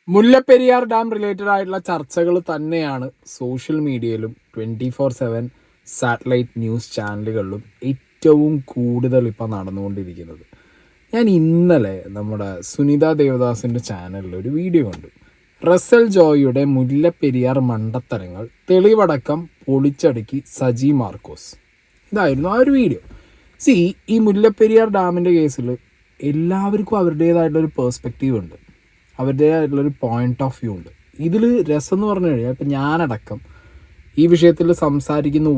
Mullaperiyar dam related ആയിട്ടുള്ള ചർച്ചകൾ തന്നെയാണ് സോഷ്യൽ മീഡിയയിലും 24/7 സാറ്റലൈറ്റ് ന്യൂസ് ചാനലുകളിലും ഏറ്റവും കൂടുതൽ ഇപ്പോൾ നടന്നുകൊണ്ടിരിക്കുന്നത്. ഞാൻ ഇന്നലെ നമ്മുടെ സുനിത ദേവദാസിൻ്റെ ചാനലിൽ ഒരു വീഡിയോ കണ്ടു. റസൽ ജോയിയുടെ മുല്ലപ്പെരിയാർ മണ്ടത്തരങ്ങൾ തെളിവടക്കം പൊളിച്ചടുക്കി സജി മാർക്കോസ്. ഇതായിരുന്നു ആ ഒരു വീഡിയോ. ഈ മുല്ലപ്പെരിയാർ ഡാമിൻ്റെ കേസിൽ എല്ലാവർക്കും അവരുടേതായിട്ടുള്ളൊരു പേഴ്സ്പെക്റ്റീവ് ഉണ്ട്, അവരുടേതായിട്ടുള്ളൊരു പോയിന്റ് ഓഫ് വ്യൂ ഉണ്ട്. ഇതിൽ രസം എന്ന് പറഞ്ഞു കഴിഞ്ഞാൽ ഇപ്പം ഞാനടക്കം ഈ വിഷയത്തിൽ സംസാരിക്കുന്ന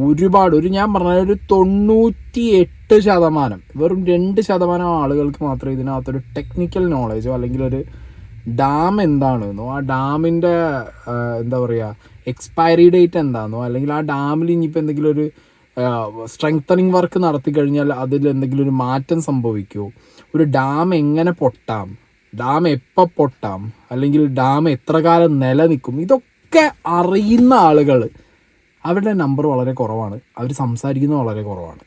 ഞാൻ പറഞ്ഞ ഒരു 98%, വെറും 2% ആളുകൾക്ക് മാത്രമേ ഇതിനകത്തൊരു ടെക്നിക്കൽ നോളേജോ അല്ലെങ്കിൽ ഒരു ഡാം എന്താണെന്നോ ആ ഡാമിൻ്റെ എന്താ പറയുക എക്സ്പയറി ഡേറ്റ് എന്താണെന്നോ അല്ലെങ്കിൽ ആ ഡാമിൽ ഇനിയിപ്പോൾ എന്തെങ്കിലും ഒരു സ്ട്രെങ്തനിങ് വർക്ക് നടത്തി കഴിഞ്ഞാൽ അതിൽ എന്തെങ്കിലും ഒരു മാറ്റം സംഭവിക്കുമോ, ഒരു ഡാം എങ്ങനെ പൊട്ടാം, ഡാം എപ്പോൾ പൊട്ടാം, അല്ലെങ്കിൽ ഡാം എത്ര കാലം നിലനിൽക്കും, ഇതൊക്കെ അറിയുന്ന ആളുകൾ അവരുടെ നമ്പർ വളരെ കുറവാണ്, അവർ സംസാരിക്കുന്നത് വളരെ കുറവാണ്.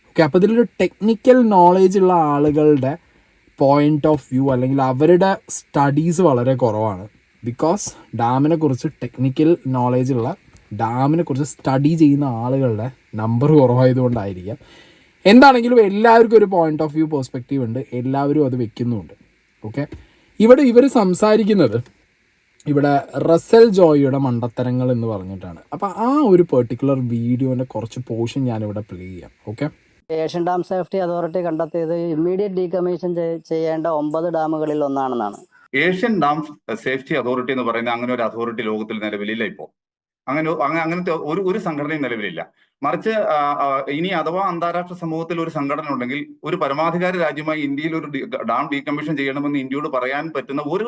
ഓക്കെ, അപ്പോൾ ഇതിലൊരു ടെക്നിക്കൽ നോളേജ് ഉള്ള ആളുകളുടെ പോയിന്റ് ഓഫ് വ്യൂ അല്ലെങ്കിൽ അവരുടെ സ്റ്റഡീസ് വളരെ കുറവാണ്. ബിക്കോസ് ഡാമിനെ കുറിച്ച് ടെക്നിക്കൽ നോളേജ് ഉള്ള ഡാമിനെ കുറിച്ച് സ്റ്റഡി ചെയ്യുന്ന ആളുകളുടെ നമ്പർ കുറവായതുകൊണ്ടായിരിക്കാം. എന്താണെങ്കിലും എല്ലാവർക്കും ഒരു പോയിന്റ് ഓഫ് വ്യൂ പെർസ്പെക്റ്റീവ് ഉണ്ട്, എല്ലാവരും അത് വെക്കുന്നുമുണ്ട്. ഓക്കെ, ഇവർ സംസാരിക്കുന്നത് ഇവിടെ റസൽ ജോയിയുടെ മണ്ടത്തരങ്ങൾ എന്ന് പറഞ്ഞിട്ടാണ്. അപ്പോൾ ആ ഒരു പെർട്ടിക്കുലർ വീഡിയോൻ്റെ കുറച്ച് പോർഷൻ ഞാനിവിടെ പ്ലേ ചെയ്യാം. Okay, Asian dam safety authority കണ്ടെത്തിയത് ഇമ്മീഡിയറ്റ് ഡീകമ്മീഷൻ ചെയ്യേണ്ട 9 ഡാമുകളിൽ ഒന്നാണെന്നാണ്. ഏഷ്യൻ ഡാം സേഫ്റ്റി അതോറിറ്റി എന്ന് പറയുന്ന അങ്ങനെ ഒരു അതോറിറ്റി ലോകത്തിൽ നിലവിലില്ല. ഇപ്പോൾ അങ്ങനത്തെ ഒരു സംഘടനയും നിലവിലില്ല. മറിച്ച് ഇനി അഥവാ അന്താരാഷ്ട്ര സമൂഹത്തിൽ ഒരു സംഘടന ഉണ്ടെങ്കിൽ ഒരു പരമാധികാര രാജ്യമായി ഇന്ത്യയിൽ ഒരു ഡാം ഡീകമ്മീഷൻ ചെയ്യണമെന്ന് ഇന്ത്യയോട് പറയാൻ പറ്റുന്ന ഒരു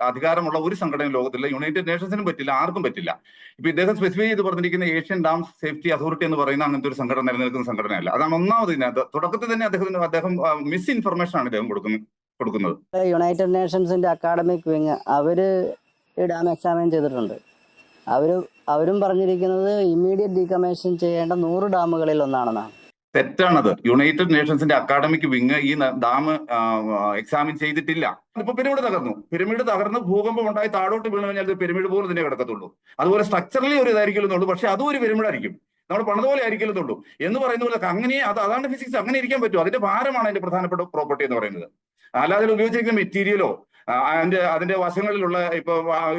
അധികാരമുള്ള ഒരു സംഘടന ലോകത്തില്ല. യുണൈറ്റഡ് നേഷൻസിനും പറ്റില്ല, ആർക്കും പറ്റില്ല. ഇപ്പൊ ഇദ്ദേഹം സ്പെസിഫൈ ചെയ്ത് പറഞ്ഞിരിക്കുന്ന ഏഷ്യൻ ഡാം സേഫ്റ്റി അതോറിറ്റി എന്ന് പറയുന്ന അങ്ങനത്തെ ഒരു സംഘടന നിലനിൽക്കുന്ന സംഘടനയല്ല. അതാണ് ഒന്നാമത്. ഇതിനകത്ത് തുടക്കത്തിൽ തന്നെ അദ്ദേഹം മിസ് ഇൻഫർമേഷൻ ആണ് ഇദ്ദേഹം കൊടുക്കുന്നത്. യുണൈറ്റഡ് നേഷൻസിന്റെ അക്കാഡമിക് വിങ് അവര് ഈ ഡാം എക്സാമിൻ ചെയ്തിട്ടുണ്ട്. അവരും പറഞ്ഞിരിക്കുന്നത് ഇമ്മീഡിയറ്റ് ഡീകമ്മീഷൻ ചെയ്യേണ്ട 100 ഡാമുകളിൽ ഒന്നാണെന്നാണ്. തെറ്റാണത്. യുണൈറ്റഡ് നേഷൻസിന്റെ അക്കാഡമിക് വിങ് ഈ ഡാം എക്സാമിൻ ചെയ്തിട്ടില്ല. ഇപ്പൊ പിരമിഡ് തകർന്ന് ഭൂകമ്പം ഉണ്ടായി താഴോട്ട് വീണ് കഴിഞ്ഞാൽ പിരമിഡ് പോലെ തന്നെ കിടക്കത്തുള്ളൂ. അതുപോലെ സ്ട്രക്ചറലി ഒരു ഇതായിരിക്കുന്നുള്ളൂ, പക്ഷെ അതും ഒരു പിരമിഡ് ആയിരിക്കും, നമ്മൾ പണിതുപോലെ ആയിരിക്കുന്നുള്ളൂ എന്ന് പറയുന്ന പോലെ. അങ്ങനെ അതാണ് ഫിസിക്സ്, അങ്ങനെ ഇരിക്കാൻ പറ്റും. അതിന്റെ ഭാരമാണ് അതിന്റെ പ്രധാനപ്പെട്ട പ്രോപ്പർട്ടി എന്ന് പറയുന്നത്. അല്ലാതെ അതിൽ ഉപയോഗിച്ചിരിക്കുന്ന മെറ്റീരിയലോ അതിന്റെ വശങ്ങളിലുള്ള ഇപ്പൊ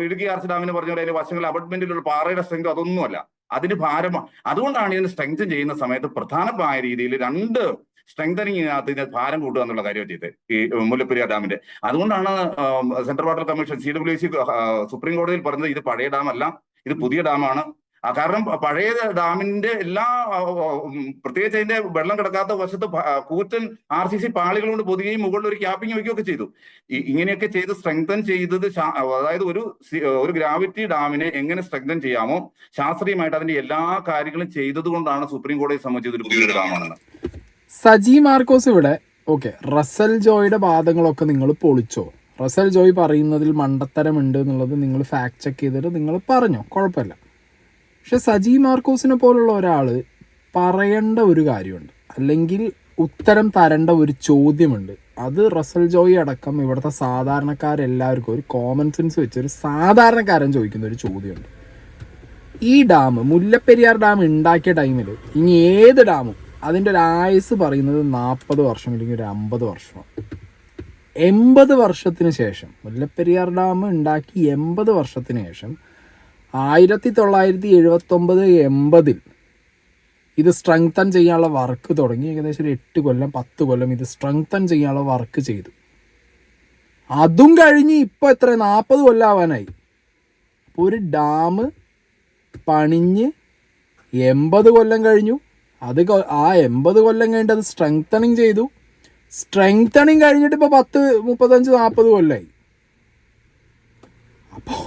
ഇടുക്കി ആർച്ച് ഡാമിന് പറഞ്ഞ പോലെ അതിന്റെ വശങ്ങളിൽ അബട്ട്മെന്റിലുള്ള പാറയുടെ സ്ട്രെങ്ത് അതൊന്നുമല്ല, അതിന് ഭാരമാണ്. അതുകൊണ്ടാണ് ഇതിന് സ്ട്രെങ്തൻ ചെയ്യുന്ന സമയത്ത് പ്രധാനമായ രീതിയിൽ 2 സ്ട്രെങ്തനിങ്ങിനകത്ത് ഇതിന് ഭാരം കൂട്ടുക എന്നുള്ള കാര്യം ചെയ്ത് ഈ മുല്ലപ്പെരിയാർ ഡാമിന്റെ. അതുകൊണ്ടാണ് central water commission CWC supreme കോടതിയിൽ പറഞ്ഞത് ഇത് പഴയ ഡാം അല്ല, ഇത് പുതിയ ഡാമാണ്. കാരണം പഴയ ഡാമിന്റെ എല്ലാ പ്രത്യേകിച്ച് അതിന്റെ വെള്ളം കിടക്കാത്ത വശത്ത് കൂറ്റൻ RCC പാളികൾ കൊണ്ട് പൊതുകയും മുകളിൽ ഒരു ക്യാപ്പിംഗ് വയ്ക്കുകയൊക്കെ ചെയ്തു. ഇങ്ങനെയൊക്കെ ചെയ്ത് സ്ട്രെങ്തൻ ചെയ്തത്, അതായത് ഒരു ഗ്രാവിറ്റി ഡാമിനെ എങ്ങനെ സ്ട്രെങ്തൻ ചെയ്യാമോ ശാസ്ത്രീയമായിട്ട് അതിന്റെ എല്ലാ കാര്യങ്ങളും ചെയ്തത് കൊണ്ടാണ് സുപ്രീം കോടതി സംബന്ധിച്ചത് ഒരു പുതിയൊരു ഡാമാണെന്ന്. സജി മാർക്കോസ് ഇവിടെ ഓക്കെ, റസൽ ജോയുടെ വാദങ്ങളൊക്കെ നിങ്ങൾ പൊളിച്ചോ, റസൽ ജോയ് പറയുന്നതിൽ മണ്ടത്തരമുണ്ട് എന്നുള്ളത് നിങ്ങൾ ഫാക്ട് ചെക്ക് ചെയ്തിട്ട് നിങ്ങൾ പറഞ്ഞോ, കുഴപ്പമില്ല. പക്ഷെ സജി മാർക്കോസിനെ പോലുള്ള ഒരാൾ പറയേണ്ട ഒരു കാര്യമുണ്ട്, അല്ലെങ്കിൽ ഉത്തരം തരേണ്ട ഒരു ചോദ്യമുണ്ട്. അത് റസൽ ജോയി അടക്കം ഇവിടുത്തെ സാധാരണക്കാരെല്ലാവർക്കും ഒരു കോമൺ സെൻസ് വെച്ച് ഒരു സാധാരണക്കാരൻ ചോദിക്കുന്ന ഒരു ചോദ്യമുണ്ട്. ഈ ഡാം മുല്ലപ്പെരിയാർ ഡാം ഉണ്ടാക്കിയ ടൈമിൽ ഇനി ഏത് ഡാമും അതിൻ്റെ ഒരു ആയുസ് പറയുന്നത് 40 വർഷം അല്ലെങ്കിൽ ഒരു 50 വർഷമാണ്. 80 വർഷത്തിന് ശേഷം മുല്ലപ്പെരിയാർ ഡാം ഉണ്ടാക്കി 80 വർഷത്തിന് ശേഷം 1979-80 ഇത് സ്ട്രെങ്തൻ ചെയ്യാനുള്ള വർക്ക് തുടങ്ങി. ഏകദേശം ഒരു 8 കൊല്ലം 10 കൊല്ലം ഇത് സ്ട്രെങ്തൻ ചെയ്യാനുള്ള വർക്ക് ചെയ്തു. അതും കഴിഞ്ഞ് ഇപ്പോൾ എത്ര 40 കൊല്ലം ആവാനായി. അപ്പോൾ ഒരു ഡാം പണിഞ്ഞ് 80 കൊല്ലം കഴിഞ്ഞു. ആ 80 കൊല്ലം കഴിഞ്ഞിട്ട് അത് സ്ട്രെങ്തനിങ് ചെയ്തു. സ്ട്രെങ്തനിങ് കഴിഞ്ഞിട്ട് ഇപ്പോൾ 10, 35, 40 കൊല്ലമായി. അപ്പോൾ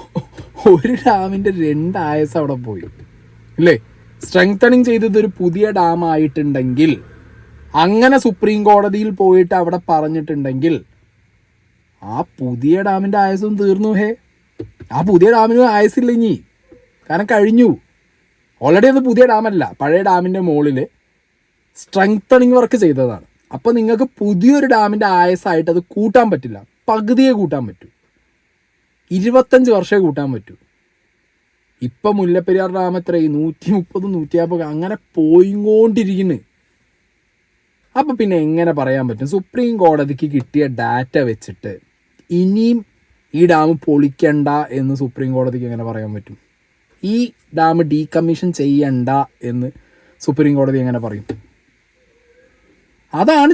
ഒരു ഡാമിൻ്റെ 2 ആയുസ് അവിടെ പോയി അല്ലേ? സ്ട്രെങ്തനിങ് ചെയ്തത് ഒരു പുതിയ ഡാം ആയിട്ടുണ്ടെങ്കിൽ, അങ്ങനെ സുപ്രീം കോടതിയിൽ പോയിട്ട് അവിടെ പറഞ്ഞിട്ടുണ്ടെങ്കിൽ ആ പുതിയ ഡാമിൻ്റെ ആയുസും തീർന്നു. ആ പുതിയ ഡാമിന് ആയുസില്ല ഇനി, കാരണം കഴിഞ്ഞു. ഓൾറെഡി അത് പുതിയ ഡാമല്ല, പഴയ ഡാമിൻ്റെ മുകളിൽ സ്ട്രെങ്തനിങ് വർക്ക് ചെയ്തതാണ്. അപ്പോൾ നിങ്ങൾക്ക് പുതിയൊരു ഡാമിൻ്റെ ആയുസ്സായിട്ട് അത് കൂട്ടാൻ പറ്റില്ല, പകുതിയെ കൂട്ടാൻ പറ്റൂ. 25 വർഷമേ കൂട്ടാൻ പറ്റൂ. ഇപ്പം മുല്ലപ്പെരിയാർ ഡാം എത്രയായി? 130, 150 അങ്ങനെ പോയിക്കൊണ്ടിരിക്കുന്നു. അപ്പം പിന്നെ എങ്ങനെ പറയാൻ പറ്റും? സുപ്രീം കോടതിക്ക് കിട്ടിയ ഡാറ്റ വെച്ചിട്ട് ഇനിയും ഈ ഡാം പൊളിക്കണ്ട എന്ന് സുപ്രീം കോടതിക്ക് എങ്ങനെ പറയാൻ പറ്റും? ഈ ഡാം ഡീകമ്മീഷൻ ചെയ്യണ്ട എന്ന് സുപ്രീം കോടതി എങ്ങനെ പറയും? അതാണ്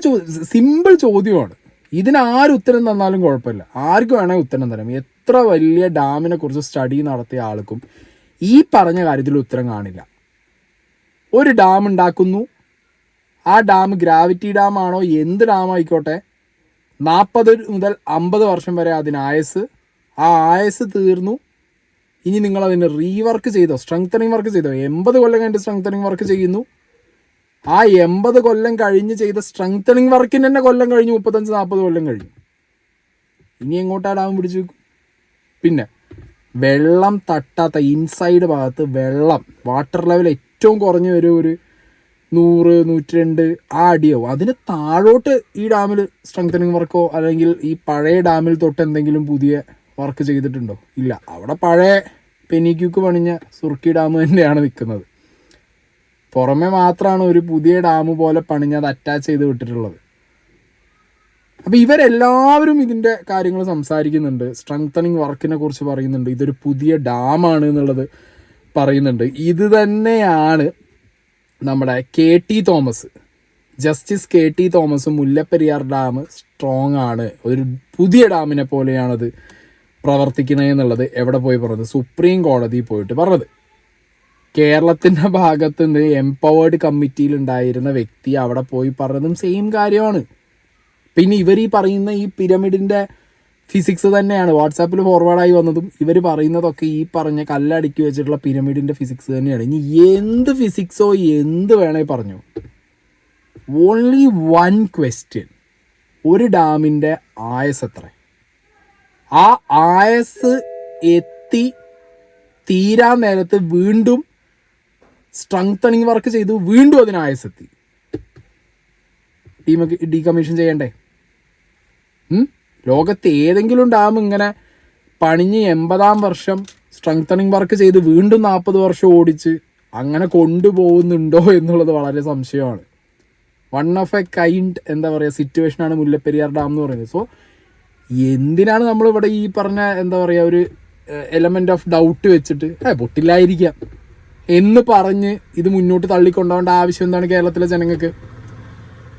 സിമ്പിൾ ചോദ്യമാണ്. ഇതിനാരും ഉത്തരം തന്നാലും കുഴപ്പമില്ല, ആർക്കും വേണമെങ്കിൽ ഉത്തരം തരാം. എത്ര വലിയ ഡാമിനെ കുറിച്ച് സ്റ്റഡി നടത്തിയ ആൾക്കും ഈ പറഞ്ഞ കാര്യത്തിൽ ഉത്തരം കാണില്ല. ഒരു ഡാം ഉണ്ടാക്കുന്നു, ആ ഡാം ഗ്രാവിറ്റി ഡാം ആണോ എന്ത് ഡാം ആയിക്കോട്ടെ, 40 മുതൽ 50 വർഷം വരെ അതിന് ആ ആയസ് തീർന്നു. ഇനി നിങ്ങൾ അതിന് റീവർക്ക് ചെയ്തോ, സ്ട്രെങ്തനിങ് വർക്ക് ചെയ്തോ? 80 കൊല്ലം കഴിഞ്ഞിട്ട് സ്ട്രെങ്തനിങ് വർക്ക് ചെയ്യുന്നു. ആ 80 കൊല്ലം കഴിഞ്ഞ് ചെയ്ത സ്ട്രെങ്തനിങ് വർക്കിന് തന്നെ കൊല്ലം കഴിഞ്ഞു, 35-40 കൊല്ലം കഴിഞ്ഞു. ഇനി എങ്ങോട്ടാ ഡാം പിടിച്ചു വെക്കും? പിന്നെ വെള്ളം തട്ടാത്ത ഇൻസൈഡ് ഭാഗത്ത് വെള്ളം വാട്ടർ ലെവൽ ഏറ്റവും കുറഞ്ഞ് വരും ഒരു 100-102 ആ അടിയാവും. അതിന് താഴോട്ട് ഈ ഡാമിൽ സ്ട്രെങ്തനിങ് വർക്കോ അല്ലെങ്കിൽ ഈ പഴയ ഡാമിൽ തൊട്ട് എന്തെങ്കിലും പുതിയ വർക്ക് ചെയ്തിട്ടുണ്ടോ? ഇല്ല. അവിടെ പഴയ പെനിക്യൂക്ക് പണിഞ്ഞ സുർക്കി ഡാം തന്നെയാണ് നിൽക്കുന്നത്. പുറമെ മാത്രമാണ് ഒരു പുതിയ ഡാം പോലെ പണിഞ്ഞ് അത് അറ്റാച്ച് ചെയ്ത് വിട്ടിട്ടുള്ളത്. അപ്പോൾ ഇവരെല്ലാവരും ഇതിൻ്റെ കാര്യങ്ങൾ സംസാരിക്കുന്നുണ്ട്, സ്ട്രെങ്തനിങ് വർക്കിനെ കുറിച്ച് പറയുന്നുണ്ട്, ഇതൊരു പുതിയ ഡാമാണ് എന്നുള്ളത് പറയുന്നുണ്ട്. ഇത് തന്നെയാണ് നമ്മുടെ KT Thomas, justice KT Thomas Mullaperiyar dam strong ആണ്, ഒരു പുതിയ ഡാമിനെ പോലെയാണത് പ്രവർത്തിക്കുന്നത് എന്നുള്ളത് എവിടെ പോയി പറഞ്ഞത്? സുപ്രീം കോടതി പോയിട്ട് പറഞ്ഞത്. കേരളത്തിൻ്റെ ഭാഗത്ത് നിന്ന് എംപവേർഡ് കമ്മിറ്റിയിൽ ഉണ്ടായിരുന്ന വ്യക്തി അവിടെ പോയി പറഞ്ഞതും സെയിം കാര്യമാണ്. പിന്നെ ഇവർ ഈ പറയുന്ന ഈ പിരമിഡിൻ്റെ ഫിസിക്സ് തന്നെയാണ് വാട്സാപ്പിൽ ഫോർവേഡായി വന്നതും. ഇവർ പറയുന്നതൊക്കെ ഈ പറഞ്ഞ കല്ലടുക്കി വെച്ചിട്ടുള്ള പിരമിഡിൻ്റെ ഫിസിക്സ് തന്നെയാണ്. ഇനി എന്ത് ഫിസിക്സോ എന്ത് വേണേ പറഞ്ഞു, ഓൺലി വൺ ക്വസ്റ്റ്യൻ: ഒരു ഡാമിൻ്റെ ആയസ് എത്ര? ആ ആയസ് എത്തി തീരാൻ നേരത്ത് വീണ്ടും സ്ട്രെങ്തനിങ് വർക്ക് ചെയ്തു, വീണ്ടും അതിന് ആയസ് എത്തി. ഡീകമ്മീഷൻ ചെയ്യണ്ടേ? ലോകത്ത് ഏതെങ്കിലും ഡാം ഇങ്ങനെ പണിഞ്ഞ് 80-ാം വർഷം സ്ട്രെങ്തനിങ് വർക്ക് ചെയ്ത് വീണ്ടും 40 വർഷം ഓടിച്ച് അങ്ങനെ കൊണ്ടുപോകുന്നുണ്ടോ എന്നുള്ളത് വളരെ സംശയമാണ്. വൺ ഓഫ് എ കൈൻഡ് എന്താ പറയുക സിറ്റുവേഷനാണ് മുല്ലപ്പെരിയാർ ഡാം എന്ന് പറയുന്നത്. സോ എന്തിനാണ് നമ്മളിവിടെ ഈ പറഞ്ഞ എന്താ പറയുക ഒരു എലമെൻ്റ് ഓഫ് ഡൗട്ട് വെച്ചിട്ട് പൊട്ടില്ലായിരിക്കാം എന്ന് പറഞ്ഞ് ഇത് മുന്നോട്ട് തള്ളിക്കൊണ്ടുപോകേണ്ട ആവശ്യം എന്താണ് കേരളത്തിലെ ജനങ്ങൾക്ക്?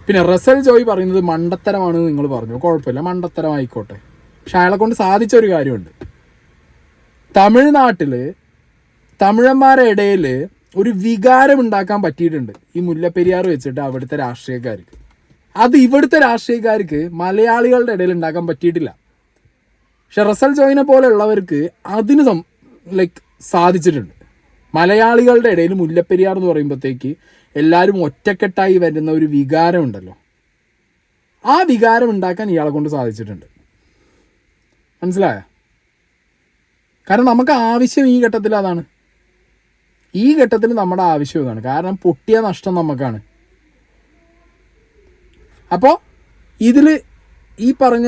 പിന്നെ റസൽ ജോയ് പറയുന്നത് മണ്ടത്തരമാണെന്ന് നിങ്ങൾ പറഞ്ഞു, കുഴപ്പമില്ല, മണ്ടത്തരമായിക്കോട്ടെ. പക്ഷെ അയാളെ കൊണ്ട് സാധിച്ച ഒരു കാര്യമുണ്ട്. തമിഴ്നാട്ടിൽ തമിഴന്മാരുടെ ഇടയിൽ ഒരു വികാരം ഉണ്ടാക്കാൻ പറ്റിയിട്ടുണ്ട് ഈ മുല്ലപ്പെരിയാർ വെച്ചിട്ട് അവിടുത്തെ രാഷ്ട്രീയക്കാർക്ക്. അത് ഇവിടുത്തെ രാഷ്ട്രീയക്കാർക്ക് മലയാളികളുടെ ഇടയിൽ ഉണ്ടാക്കാൻ പറ്റിയിട്ടില്ല. പക്ഷെ റസൽ ജോയിനെ പോലെയുള്ളവർക്ക് അതിന് സാധിച്ചിട്ടുണ്ട്. മലയാളികളുടെ ഇടയിൽ മുല്ലപ്പെരിയാർ എന്ന് പറയുമ്പോഴത്തേക്ക് എല്ലാവരും ഒറ്റക്കെട്ടായി വരുന്ന ഒരു വികാരം ഉണ്ടല്ലോ, ആ വികാരം ഉണ്ടാക്കാൻ ഇയാളെ കൊണ്ട് സാധിച്ചിട്ടുണ്ട്. മനസ്സിലായോ? കാരണം നമുക്ക് ആവശ്യം ഈ ഘട്ടത്തിൽ അതാണ്. ഈ ഘട്ടത്തിൽ നമ്മുടെ ആവശ്യം ഇതാണ്. കാരണം പൊട്ടിയ നഷ്ടം നമുക്കാണ്. അപ്പോൾ ഇതിൽ ഈ പറഞ്ഞ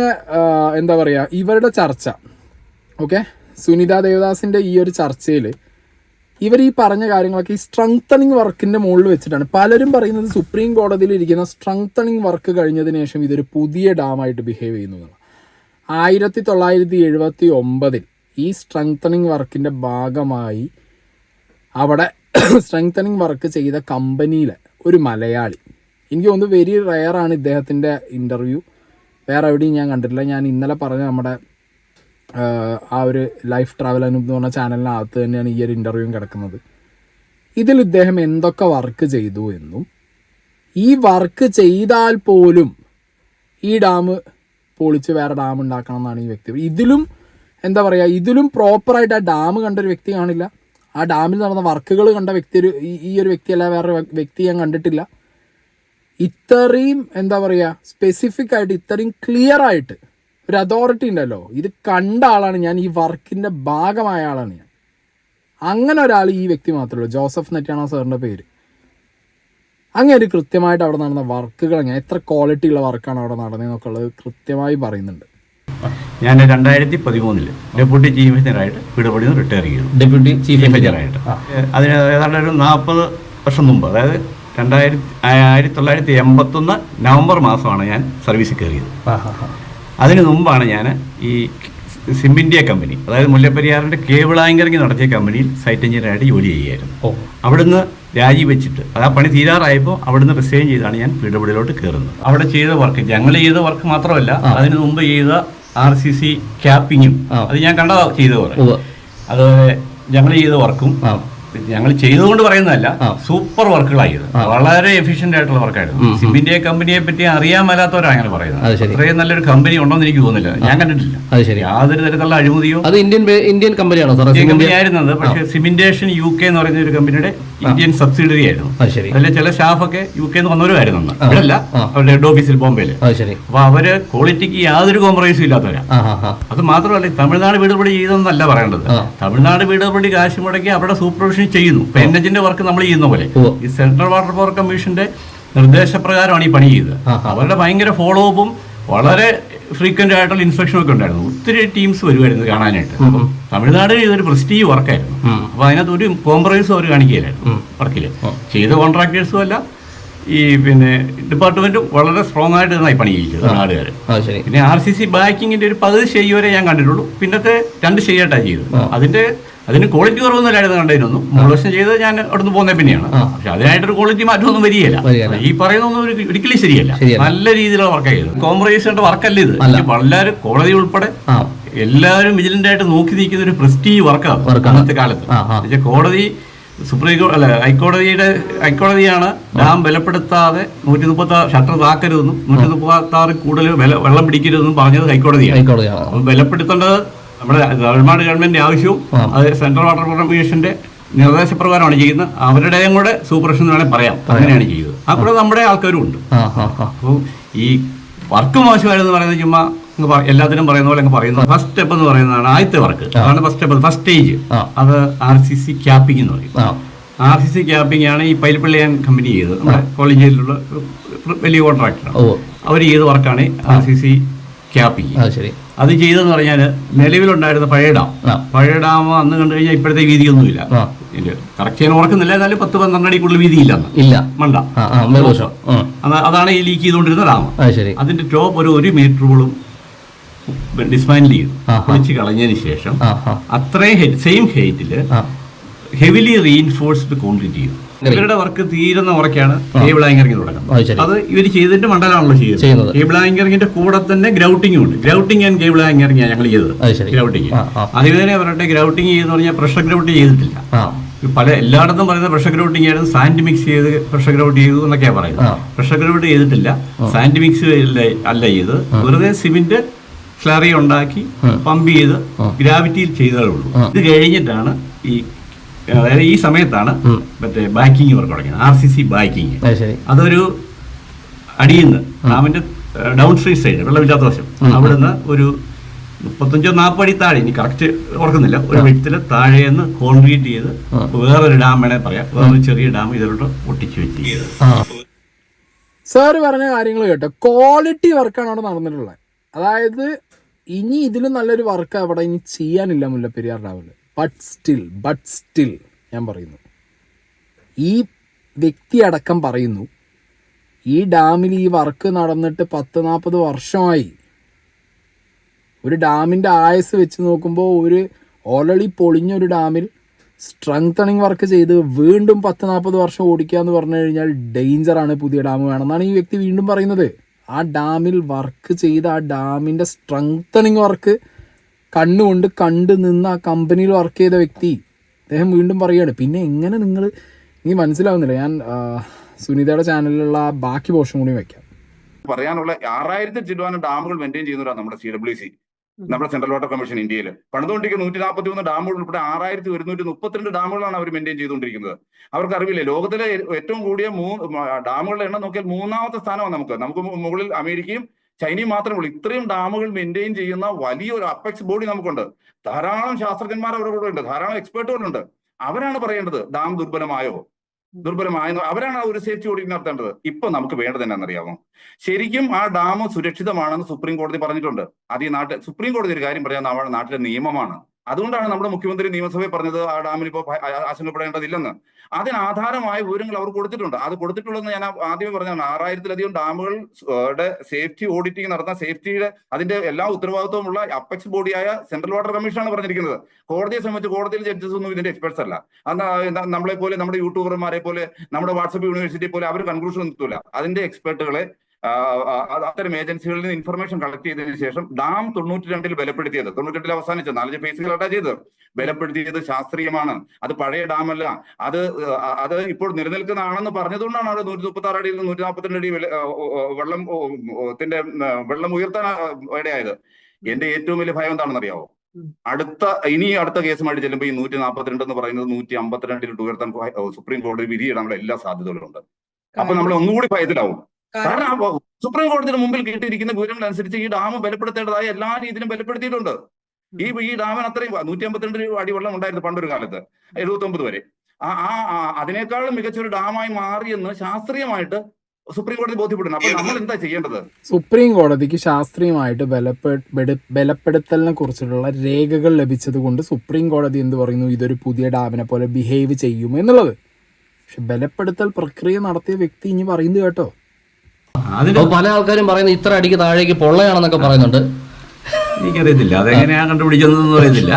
എന്താ പറയുക ഇവരുടെ ചർച്ച, ഓക്കെ, സുനിത ദേവദാസിൻ്റെ ഈ ഒരു ചർച്ചയിൽ ഇവർ ഈ പറഞ്ഞ കാര്യങ്ങളൊക്കെ ഈ സ്ട്രെങ്തനിങ് വർക്കിൻ്റെ മുകളിൽ വെച്ചിട്ടാണ്. പലരും പറയുന്നത് സുപ്രീം കോടതിയിൽ ഇരിക്കുന്ന സ്ട്രെങ്തനിങ് വർക്ക് കഴിഞ്ഞതിന് ശേഷം ഇതൊരു പുതിയ ഡാമായിട്ട് ബിഹേവ് ചെയ്യുന്നു. 1979 ഈ സ്ട്രെങ്തനിങ് വർക്കിൻ്റെ ഭാഗമായി അവിടെ സ്ട്രെങ്തനിങ് വർക്ക് ചെയ്ത കമ്പനിയിലെ ഒരു മലയാളി, എനിക്ക് തോന്നുന്നു വെരി റെയറാണ് ഇദ്ദേഹത്തിൻ്റെ ഇൻ്റർവ്യൂ, വേറെ എവിടെയും ഞാൻ കണ്ടിട്ടില്ല. ഞാൻ ഇന്നലെ പറഞ്ഞ നമ്മുടെ ആ ഒരു ലൈഫ് ട്രാവൽ എന്ന് പറഞ്ഞ ചാനലിനകത്ത് തന്നെയാണ് ഈ ഒരു ഇൻ്റർവ്യൂ കിടക്കുന്നത്. ഇതിൽ ഇദ്ദേഹം എന്തൊക്കെ വർക്ക് ചെയ്തു എന്നും ഈ വർക്ക് ചെയ്താൽ പോലും ഈ ഡാം പൊളിച്ച് വേറെ ഡാം ഉണ്ടാക്കണം എന്നാണ് ഈ വ്യക്തി. ഇതിലും എന്താ പറയുക ഇതിലും പ്രോപ്പറായിട്ട് ആ ഡാം കണ്ടൊരു വ്യക്തി കാണില്ല. ആ ഡാമിൽ നടന്ന വർക്കുകൾ കണ്ട വ്യക്തി ഈ ഒരു വ്യക്തിയല്ല വേറെ വ്യക്തി ഞാൻ കണ്ടിട്ടില്ല. ഇത്രയും എന്താ പറയുക സ്പെസിഫിക് ആയിട്ട് ഇത്രയും ക്ലിയർ ആയിട്ട് ഒരു അതോറിറ്റി ഉണ്ടല്ലോ, ഇത് കണ്ട ആളാണ് ഞാൻ, ഈ വർക്കിൻ്റെ ഭാഗമായ ആളാണ് ഞാൻ. അങ്ങനെ ഒരാൾ ഈ വ്യക്തി മാത്രമേ ഉള്ളൂ. ജോസഫ് നെറ്റാണ് സാറിൻ്റെ പേര്. അങ്ങനെ കൃത്യമായിട്ട് അവിടെ നടന്ന വർക്കുകൾ എത്ര ക്വാളിറ്റി ഉള്ള വർക്കാണ് അവിടെ നടന്നതെന്നൊക്കെ ഉള്ളത് കൃത്യമായി പറയുന്നുണ്ട്. ഞാൻ 2013 ഡെപ്യൂട്ടി ചീഫ് എഞ്ചിനീയറായിട്ട് വീടുപടിയിൽ നിന്ന് റിട്ടയർ ചെയ്തു. ഡെപ്യൂട്ടി ചീഫ് എഞ്ചിനീയറായിട്ട് അതിന് ഏതാണ്ട് ഒരു 40 വർഷം മുമ്പ്, അതായത് 1981 നവംബർ മാസമാണ് ഞാൻ സർവീസിൽ കയറിയത്. അതിന് മുമ്പാണ് ഞാൻ ഈ സിം ഇന്ത്യ കമ്പനി, അതായത് മുല്ലപ്പെരിയാറിൻ്റെ കേബിൾ ആങ്കറിങ് നടത്തിയ കമ്പനിയിൽ സൈറ്റ് എഞ്ചിനീയറായിട്ട് ജോലി ചെയ്യുകയായിരുന്നു. അവിടുന്ന് രാജിവെച്ചിട്ട് അത് ആ പണി തീരാറായപ്പോൾ അവിടുന്ന് റിസൈൻ ചെയ്താണ് ഞാൻ PWDയിലോട്ട് കയറുന്നത്. അവിടെ ചെയ്ത വർക്ക്, ഞങ്ങൾ ചെയ്ത വർക്ക് മാത്രമല്ല, അതിന് മുമ്പ് ചെയ്ത RCC ക്യാപ്പിങ്ങും അത് ഞാൻ കണ്ടതാ ചെയ്ത വർക്ക്. അതുപോലെ ഞങ്ങൾ ചെയ്ത വർക്കും ഞങ്ങൾ ചെയ്തുകൊണ്ട് പറയുന്നതല്ല, സൂപ്പർ വർക്കുകളായിരുന്നു. വളരെ എഫിഷ്യന്റ് ആയിട്ടുള്ള വർക്കായിരുന്നു. സിം ഇന്ത്യ കമ്പനിയെ പറ്റി അറിയാൻ മേലാത്തവരാണ് അങ്ങനെ പറയുന്നത്. അത്രയും നല്ലൊരു കമ്പനി ഉണ്ടെന്ന് എനിക്ക് തോന്നുന്നില്ല, ഞാൻ കണ്ടിട്ടില്ല. യാതൊരു തരത്തിലുള്ള അഴിമതിയോ. അത് ഇന്ത്യൻ കമ്പനിയാണോ? ഇന്ത്യൻ കമ്പനിയായിരുന്നത്, പക്ഷേ സിമിന്റേഷൻ UK എന്ന് പറയുന്ന ഒരു കമ്പനിയുടെ ഇന്ത്യൻ സബ്സിഡറി ആയിരുന്നു. അതിലെ ചില സ്റ്റാഫൊക്കെ UK എന്ന് വന്നവരുമായിരുന്നു. ഇവിടെയല്ല, അവരുടെ ഹെഡ് ഓഫീസിൽ ബോംബെയില്. അപ്പൊ അവര് ക്വാളിറ്റിക്ക് യാതൊരു കോംപ്രമൈസും ഇല്ലാത്തവരാ. അത് മാത്രമല്ല, തമിഴ്നാട് വീടുപടി ചെയ്തെന്നല്ല പറയേണ്ടത്. തമിഴ്നാട് വീടുപടി കാശ് മുടക്കി അവിടെ സൂപ്പർവിഷൻ ചെയ്യുന്നു. ഇപ്പൊ NHന്റെ വർക്ക് നമ്മൾ ചെയ്യുന്ന പോലെ ഈ സെൻട്രൽ വാട്ടർ പവർ കമ്മീഷന്റെ നിർദ്ദേശപ്രകാരമാണ് ഈ പണി ചെയ്തത്. അവരുടെ ഭയങ്കര ഫോളോ അപ്പും വളരെ ഫ്രീക്വന്റ് ആയിട്ടുള്ള ഇൻസ്പെക്ഷനും ഒക്കെ ഉണ്ടായിരുന്നു. ഒത്തിരി ടീംസ് വരുമായിരുന്നു കാണാനായിട്ട്. തമിഴ്നാട് ഇതൊരു പ്രസ്റ്റീജ് വർക്കായിരുന്നു. അപ്പൊ അതിനകത്ത് ഒരു കോംപ്രമൈസും അവർ കാണിക്കുകയായിരുന്നു വർക്കില്. ചെയ്ത കോൺട്രാക്ടേഴ്സും അല്ല, ഈ ഡിപ്പാർട്ട്മെന്റും വളരെ സ്ട്രോങ് ആയിട്ട് ഈ പണി ചെയ്യിച്ചത് നാടുകാർ. പിന്നെ RCC ബാക്കിങ്ങിന്റെ ഒരു 10 ഷെയ് വരെ ഞാൻ കണ്ടിട്ടുള്ളൂ. പിന്നത്തെ 2 ഷെയ്യായിട്ടാണ് ചെയ്തത്. അതിന് ക്വാളിറ്റി കുറവൊന്നുമില്ലായിരുന്നു കണ്ടതിനൊന്നും. 3 വർഷം ചെയ്തത് ഞാൻ അവിടുന്ന് പോകുന്ന പിന്നെയാണ്. പക്ഷെ അതിനായിട്ടൊരു ക്വാളിറ്റി മാറ്റമൊന്നും വരികയില്ല. ഈ പറയുന്നൊന്നും ഒരിക്കലും ശരിയല്ല. നല്ല രീതിയിലുള്ള വർക്കാണ് ചെയ്തത്. കോംപ്രമൈസ് ചെയ്യേണ്ട വർക്കല്ല ഇത്. എല്ലാവരും കോടതി ഉൾപ്പെടെ എല്ലാവരും വിജിലന്റ് ആയിട്ട് നോക്കി നിൽക്കുന്ന ഒരു പ്രസ്റ്റീജ് വർക്കാണ് അന്നത്തെ കാലത്ത്. കോടതി, സുപ്രീം കോടതി അല്ല, ഹൈക്കോടതിയാണ് ഡാം ബലപ്പെടുത്താതെ 136 ഷട്ടർ താക്കരുതെന്നും 136 കൂടുതൽ വെള്ളം പിടിക്കരുതെന്നും പറഞ്ഞത് ഹൈക്കോടതിയാണ്. ബലപ്പെടുത്തേണ്ടത് നമ്മുടെ തമിഴ്നാട് ഗവൺമെന്റ് ആവശ്യവും അത് സെൻട്രൽ വാട്ടർ കമ്മീഷന്റെ നിർദ്ദേശപ്രകാരമാണ് ചെയ്യുന്നത്. അവരുടെയും കൂടെ സൂപ്പർവിഷൻ വേണമെങ്കിൽ പറയാം, അങ്ങനെയാണ് ചെയ്തത്. ആ കൂടെ നമ്മുടെ ആൾക്കാരും ഉണ്ട്. അപ്പോൾ ഈ വർക്ക് മോശമായിരുന്നു പറയുന്നത് ചുമ്മാ എല്ലാത്തിനും പറയുന്ന പോലെ അങ്ങ് പറയുന്നത്. ഫസ്റ്റ് സ്റ്റെപ്പ് എന്ന് പറയുന്നതാണ് ആദ്യത്തെ വർക്ക്. അതാണ് ഫസ്റ്റ് സ്റ്റെപ്പ്, ഫസ്റ്റ് സ്റ്റേജ്. അത് RCC ക്യാപ്പിംഗ് എന്ന് പറയും. RCC ക്യാപ്പിംഗ് ആണ് ഈ പൈലപ്പള്ളിയാൻ കമ്പനി ചെയ്തത്. നമ്മുടെ കോളേജിലുള്ള വലിയ കോൺട്രാക്ടറാണ്. അവർ ചെയ്ത വർക്കാണ് RCC ക്യാപ്പിംഗ്. അത് ചെയ്തെന്ന് പറഞ്ഞാൽ നിലവിലുണ്ടായിരുന്ന പഴയ ഡാം അന്ന് കണ്ടു കഴിഞ്ഞാൽ ഇപ്പോഴത്തെ വീതിയൊന്നുമില്ല. കറക്റ്റ് ചെയ്യാൻ ഓർക്കുന്നില്ല, എന്നാലും 10-12 അടി കൂടുതൽ വീതിയില്ല മണ്ട. അതാണ് ഈ ലീക്ക് ചെയ്തുകൊണ്ടിരുന്ന ഡാം. അതിന്റെ ടോപ്പ് ഒരു 1 മീറ്ററോളം ഡിസ്മാൻഡിൽ ചെയ്തു, പൊളിച്ച് കളഞ്ഞതിന് ശേഷം അത്രയും സെയിം ഹൈറ്റില് ഹെവിലി റീഇൻഫോഴ്സ്ഡ് കോൺക്രീറ്റ് ചെയ്തു. ഇവരുടെ വർക്ക് തീരുന്ന ഉറക്കാണ് കേബിൾ ആങ്കറിങ് തുടങ്ങുന്നത്. അത് ഇവർ ചെയ്തിട്ട് മണ്ഡലമാണല്ലോ ചെയ്യുന്നത്. കേബിൾ ആങ്കറിങ്ങിന്റെ കൂടെ തന്നെ ഗ്രൗട്ടിംഗും ഉണ്ട്. ഗ്രൗട്ടിംഗ് ആൻഡ് കേബിൾ ആങ്കറിങ് ഞങ്ങൾ ചെയ്തത്. ഗ്രൗട്ടിംഗ് അതിനെ പറഞ്ഞിട്ട് ഗ്രൗട്ടിംഗ് ചെയ്തെന്ന് പറഞ്ഞാൽ പ്രഷർ ഗ്രൗട്ട് ചെയ്തിട്ടില്ല. എല്ലായിടത്തും പറയുന്നത് പ്രഷർ ഗ്രൗട്ടിംഗ് ആയിരുന്നു, സാൻഡ് മിക്സ് ചെയ്ത് പ്രഷർ ഗ്രൗട്ട് ചെയ്തു എന്നൊക്കെയാണ് പറയുന്നത്. പ്രഷർ ഗ്രൗട്ട് ചെയ്തിട്ടില്ല, സാൻഡ് മിക്സ് അല്ല ചെയ്ത്, വെറുതെ സിമെന്റ് സ്ലറി ഉണ്ടാക്കി പമ്പ് ചെയ്ത് ഗ്രാവിറ്റിയിൽ ചെയ്തതേ ഉള്ളൂ. ഇത് കഴിഞ്ഞിട്ടാണ് അതായത് ഈ സമയത്താണ് മറ്റേ ബാക്കിങ് വർക്ക് തുടങ്ങിയത്, RCC ബാക്കിങ്. അതൊരു അടിയുന്ന ഡാമിന്റെ ഡൗൺ സ്ട്രീം സൈഡ്, വെള്ളമില്ലാത്ത വശം, അവിടുന്ന് ഒരു 35-40 അടി താഴെ, ഇനി കറക്റ്റ് ഓർക്കുന്നില്ല, ഒരു വെട്ടത്തില് താഴേന്ന് കോൺക്രീറ്റ് ചെയ്ത് വേറൊരു ഡാം വേണേ പറയാം, വേറൊരു ചെറിയ ഡാം ഇതിലോട്ട് ഒട്ടിച്ചു വെച്ച് ചെയ്ത്. സാറ് പറഞ്ഞ കാര്യങ്ങൾ കേട്ടോ, ക്വാളിറ്റി വർക്കാണ് അവിടെ നടന്നിട്ടുള്ളത്. അതായത് ഇനി ഇതിലും നല്ലൊരു വർക്ക് അവിടെ ഇനി ചെയ്യാനില്ല മുല്ലപ്പെരിയാർ ഡാമിൽ. ബട്ട് സ്റ്റിൽ ഞാൻ പറയുന്നു, ഈ വ്യക്തി അടക്കം പറയുന്നു, ഈ ഡാമിൽ ഈ വർക്ക് നടന്നിട്ട് 10-40 വർഷമായി. ഒരു ഡാമിൻ്റെ ആയുസ് വെച്ച് നോക്കുമ്പോൾ ഒരു ഓൾറെഡി പൊളിഞ്ഞൊരു ഡാമിൽ സ്ട്രെങ്തണിങ് വർക്ക് ചെയ്ത് വീണ്ടും 10-40 വർഷം ഓടിക്കുക എന്ന് പറഞ്ഞു കഴിഞ്ഞാൽ ഡേഞ്ചറാണ്. പുതിയ ഡാം വേണമെന്നാണ് ഈ വ്യക്തി വീണ്ടും പറയുന്നത്. ആ ഡാമിൽ വർക്ക് ചെയ്ത് ആ ഡാമിൻ്റെ സ്ട്രെങ്തണിങ് വർക്ക് കണ്ണുകൊണ്ട് കണ്ടു നിന്ന് ആ കമ്പനിയിൽ വർക്ക് ചെയ്ത വ്യക്തി അദ്ദേഹം വീണ്ടും പറയുകയാണ്. പിന്നെ എങ്ങനെ നിങ്ങൾ എനിക്ക് മനസ്സിലാവുന്നില്ല. ഞാൻ സുനിതയുടെ ചാനലിലുള്ള ബാക്കി പോർഷൻ കൂടി വയ്ക്കാം. പറയാനുള്ള 6000 ചില്ലുവാനും ഡാമുകൾ മെയിൻറ്റെയിൻ ചെയ്യുന്നവരാണ് നമ്മുടെ CWC, നമ്മുടെ സെൻട്രൽ വാട്ടർ കമ്മീഷൻ ഇന്ത്യയിൽ. പണിതുകൊണ്ടിരിക്കുന്ന 143 ഡാമുകൾ ഉൾപ്പെടെ 6132 ഡാമുകളാണ് അവർ മെയിൻറ്റെയിൻ ചെയ്തുകൊണ്ടിരിക്കുന്നത്. അവർക്ക് അറിവില്ലേ, ലോകത്തിലെ ഏറ്റവും കൂടിയ ഡാമുകളുടെ എണ്ണം നോക്കിയാൽ 3ാമത്തെ സ്ഥാനമാണ് നമുക്ക് മുകളിൽ അമേരിക്കയും ചൈനയും മാത്രമേ ഉള്ളൂ. ഇത്രയും ഡാമുകൾ മെയിൻറ്റെയിൻ ചെയ്യുന്ന വലിയൊരു അപ്പെക്സ് ബോഡി നമുക്കുണ്ട്. ധാരാളം ശാസ്ത്രജ്ഞന്മാർ അവരുടെ കൂടെ ഉണ്ട്, ധാരാളം എക്സ്പേർട്ടുകളുണ്ട്. അവരാണ് പറയേണ്ടത് ഡാം ദുർബലമായോ, ദുർബലമായ അവരാണ് ആ ഒരു സേഫ്റ്റി ഓഡിറ്റ് നടത്തേണ്ടത്. ഇപ്പൊ നമുക്ക് വേണ്ടത് എന്നാണെന്നറിയാമോ? ശരിക്കും ആ ഡാം സുരക്ഷിതമാണെന്ന് സുപ്രീം കോടതി പറഞ്ഞിട്ടുണ്ട്. അത് ഈ സുപ്രീം കോടതി ഒരു കാര്യം പറയാൻ നമ്മുടെ നാട്ടിലെ നിയമമാണ്. അതുകൊണ്ടാണ് നമ്മുടെ മുഖ്യമന്ത്രി നിയമസഭയിൽ പറഞ്ഞത് ആ ഡാമിൽ ഇപ്പോൾ ആശങ്കപ്പെടേണ്ടതില്ലെന്ന്. അതിന് ആധാരമായ വിവരങ്ങൾ അവർ കൊടുത്തിട്ടുണ്ട്. അത് കൊടുത്തിട്ടുള്ളതെന്ന് ഞാൻ ആദ്യമേ പറഞ്ഞതാണ്. 6000-ലധികം ഡാമുകളുടെ സേഫ്റ്റി ഓഡിറ്റിംഗ് നടത്താൻ സേഫ്റ്റിയുടെ അതിന്റെ എല്ലാ ഉത്തരവാദിത്വമുള്ള അപ്പെക്സ് ബോഡിയായ സെൻട്രൽ വാട്ടർ കമ്മീഷനാണ് പറഞ്ഞിരിക്കുന്നത്. കോടതിയെ സംബന്ധിച്ച് കോടതിയിൽ ജഡ്ജസ് ഒന്നും ഇതിന്റെ എക്സ്പെർട്സ് അല്ല. നമ്മളെ പോലെ, നമ്മുടെ യൂട്യൂബർമാരെ പോലെ, നമ്മുടെ വാട്സ്ആപ്പ് യൂണിവേഴ്സിറ്റി പോലെ അവർ കൺക്ലൂഷൻ എത്തൂല. അതിന്റെ എക്സ്പെർട്ടുകളെ അത്തരം ഏജൻസികളിൽ നിന്ന് ഇൻഫർമേഷൻ കളക്ട് ചെയ്തതിനു ശേഷം ഡാം 92-ൽ ബലപ്പെടുത്തിയത്, 92-ൽ അവസാനിച്ച 4 ഫേസുകളാണ് ചെയ്ത് ബലപ്പെടുത്തിയത് ശാസ്ത്രീയമാണ്. അത് പഴയ ഡാമല്ല. അത് ഇപ്പോൾ നിലനിൽക്കുന്നതാണെന്ന് പറഞ്ഞതുകൊണ്ടാണ് അവിടെ 136 അടിയിൽ നിന്ന് 142 അടി വെള്ളം ഉയർത്താൻ ഇടയായത്. എന്റെ ഏറ്റവും വലിയ ഭയം എന്താണെന്ന് അറിയാവോ? അടുത്ത കേസുമായിട്ട് ചെല്ലുമ്പോൾ ഈ 142 എന്ന് പറയുന്നത് 152-ൽ ഉയർത്താൻ സുപ്രീം കോടതി വിധിയിടാനുള്ള എല്ലാ സാധ്യതകളും ഉണ്ട്. അപ്പൊ നമ്മൾ ഒന്നുകൂടി ഭയത്തിലാവും. കാരണം സുപ്രീം കോടതിയുടെ മുമ്പിൽ കിട്ടിയിരിക്കുന്ന വിവരങ്ങൾ അനുസരിച്ച് ഈ ഡാം ബലപ്പെടുത്തേണ്ടതായ എല്ലാ രീതിയിലും ബലപ്പെടുത്തിയിട്ടുണ്ട്. ഈ ഡാമിന് അത്രയും 152 അടി വെള്ളം ഉണ്ടായിരുന്നു പണ്ടൊരു കാലത്ത്, 79 വരെ. അതിനേക്കാളും മികച്ചൊരു ഡാമായി മാറിയെന്ന് ശാസ്ത്രീയമായിട്ട് സുപ്രീം കോടതി ബോധ്യപ്പെടുന്നു. അപ്പൊ നമ്മൾ എന്താ ചെയ്യേണ്ടത്? സുപ്രീം കോടതിക്ക് ശാസ്ത്രീയമായിട്ട് ബലപ്പെടുത്തലിനെ കുറിച്ചിട്ടുള്ള രേഖകൾ ലഭിച്ചത് കൊണ്ട് സുപ്രീം കോടതി എന്ത് പറയുന്നു? ഇതൊരു പുതിയ ഡാമിനെ പോലെ ബിഹേവ് ചെയ്യും എന്നുള്ളത്. പക്ഷെ ബലപ്പെടുത്തൽ പ്രക്രിയ നടത്തിയ വ്യക്തി ഇനി പറയുന്നത് കേട്ടോ. പല ആൾക്കാരും പറയുന്നത് ഇത്ര അടിക്ക് താഴേക്ക് പൊള്ളയാണെന്നൊക്കെ പറയുന്നുണ്ട്. എനിക്കറിയത്തില്ല അതെങ്ങനെയാ കണ്ടുപിടിച്ചതെന്ന് അറിയത്തില്ല.